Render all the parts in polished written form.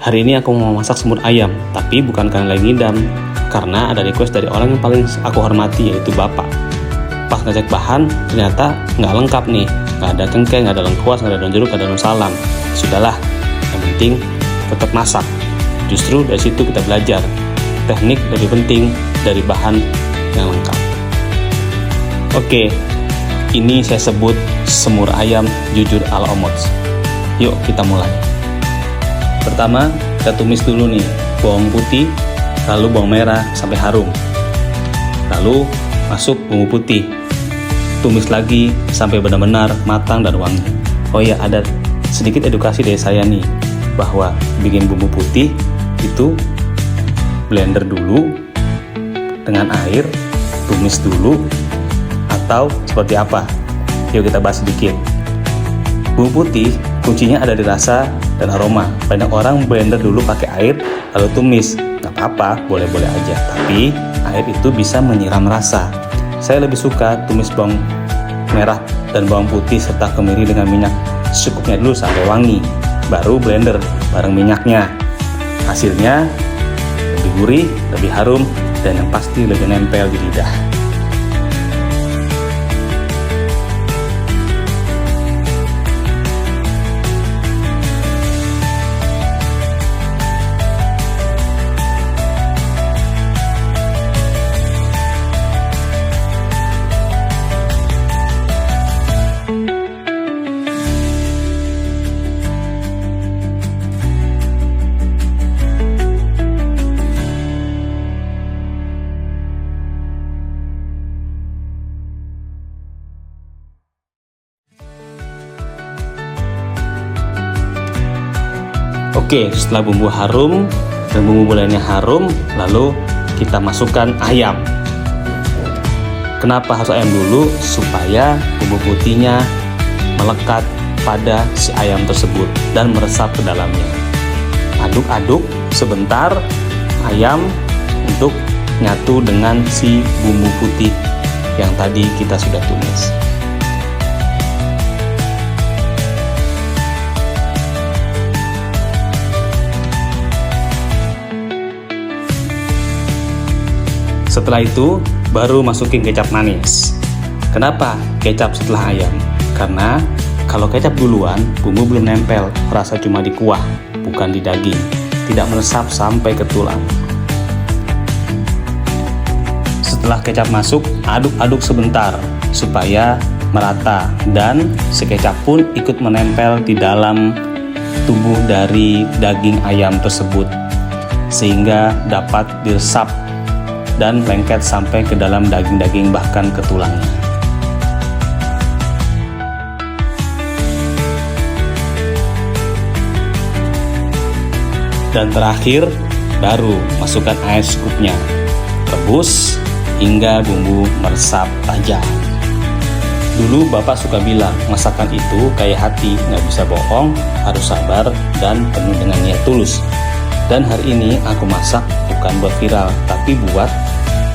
Hari ini aku mau masak semur ayam, tapi bukan karena lagi ngidam, karena ada request dari orang yang paling aku hormati, yaitu Bapak. Pas ngecek bahan, ternyata nggak lengkap nih. Nggak ada cengkeh, nggak ada lengkuas, nggak ada daun jeruk, nggak ada daun salam. Sudahlah, yang penting tetap masak. Justru dari situ kita belajar, teknik lebih penting dari bahan yang lengkap. Oke, ini saya sebut semur ayam jujur ala Omots. Yuk kita mulai. Pertama, kita tumis dulu nih bawang putih, lalu bawang merah sampai harum. Lalu masuk bumbu putih. Tumis lagi sampai benar-benar matang dan wangi. Oh ya, ada sedikit edukasi dari saya nih, bahwa bikin bumbu putih itu blender dulu dengan air, tumis dulu, atau seperti apa? Yuk kita bahas sedikit. Bumbu putih kuncinya ada di rasa dan aroma. Banyak orang blender dulu pakai air lalu tumis. Nggak apa-apa, boleh-boleh aja. Tapi air itu bisa menyiram rasa. Saya lebih suka tumis bawang merah dan bawang putih serta kemiri dengan minyak secukupnya dulu sampai wangi. Baru blender bareng minyaknya. Hasilnya lebih gurih, lebih harum, dan yang pasti lebih nempel di lidah. Oke, setelah bumbu harum dan bumbu lainnya harum, lalu kita masukkan ayam. Kenapa harus ayam dulu? Supaya bumbu putihnya melekat pada si ayam tersebut dan meresap ke dalamnya. Aduk-aduk sebentar ayam untuk nyatu dengan si bumbu putih yang tadi kita sudah tumis. Setelah itu, baru masukin kecap manis. Kenapa kecap setelah ayam? Karena kalau kecap duluan, bumbu belum nempel, rasa cuma di kuah, bukan di daging. Tidak meresap sampai ke tulang. Setelah kecap masuk, aduk-aduk sebentar supaya merata dan si kecap pun ikut menempel di dalam tubuh dari daging ayam tersebut, sehingga dapat diresap dan lengket sampai ke dalam daging-daging bahkan ke tulangnya. Dan terakhir, baru masukkan air secukupnya. Rebus hingga bumbu meresap tajam. Dulu Bapak suka bilang, masakan itu kayak hati, nggak bisa bohong, harus sabar dan penuh dengan niat tulus. Dan hari ini aku masak bukan buat viral, tapi buat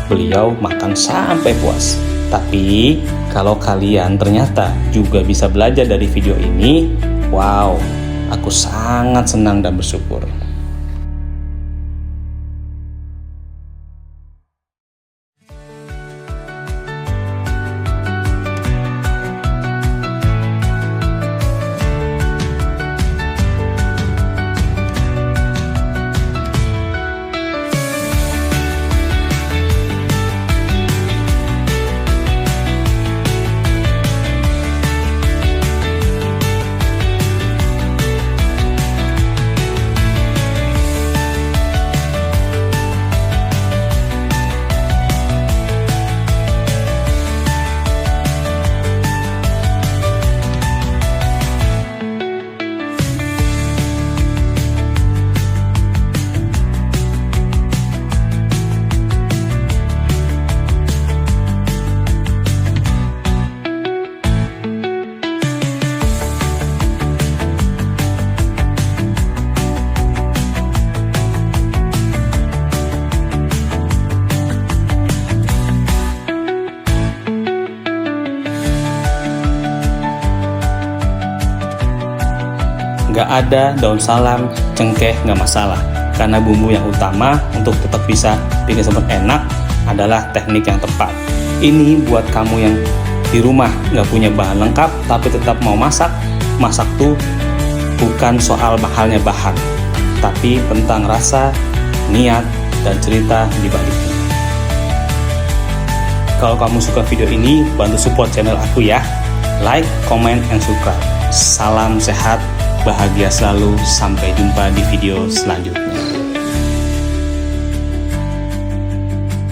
beliau makan sampai puas. Tapi kalau kalian ternyata juga bisa belajar dari video ini, wow, aku sangat senang dan bersyukur. nggak ada daun salam, cengkeh nggak masalah, karena bumbu yang utama untuk tetap bisa bikin semur enak adalah teknik yang tepat. Ini buat kamu yang di rumah nggak punya bahan lengkap tapi tetap mau masak tuh bukan soal mahalnya bahan, tapi tentang rasa, niat, dan cerita di baliknya. Kalau kamu suka video ini, bantu support channel aku ya. Like, comment, and subscribe. Salam sehat, bahagia selalu. Sampai jumpa di video selanjutnya.